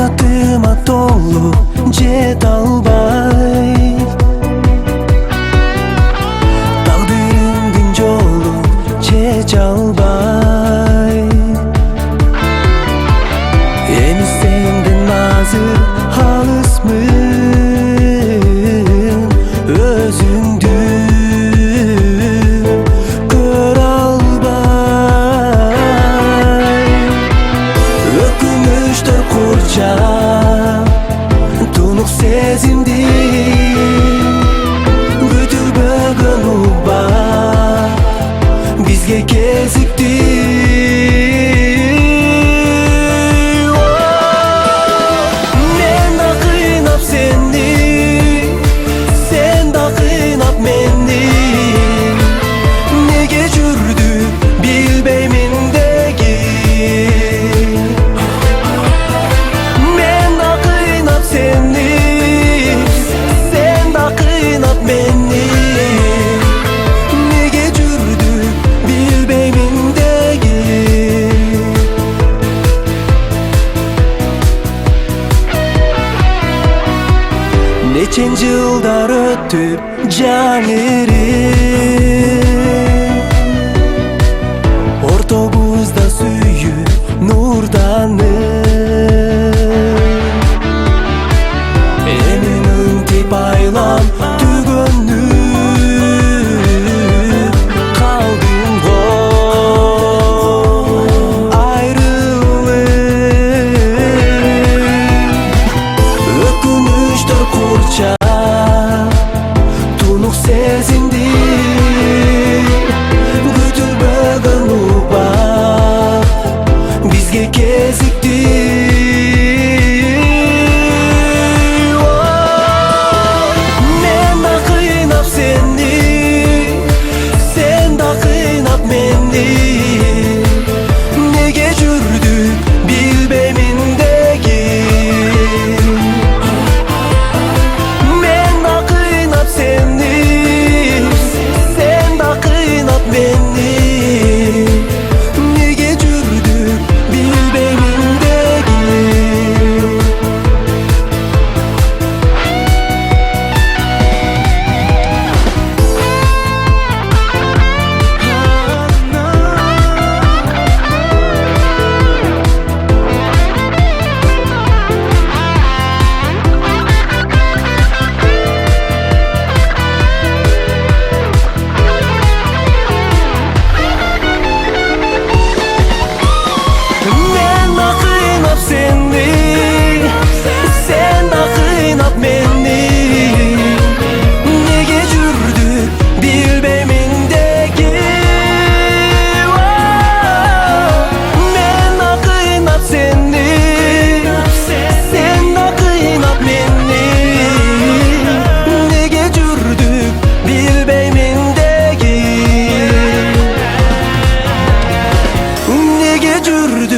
максатыма толуп жете албай, тагдырымдын жолун чече албай. Эми сенден азыр алысмын, өзүңдү көрө албай. Өкүнүчтөр курчап тунук сезимди, күтүлбөгөн уба бизге кезикти. Нечен жылдар өтүп жан эрип, ортобузда сүйүп нурданып, эми мынтип айлам түгөнүп калдым го айрылып. Өкүнүчтөр курчап тунук сезимди, күтүлбөгөн уба бизге кезикти. Мен да кыйнап сени, сен да кыйнап мени, неге жүрдүк билбейм индеги. Жүрдүк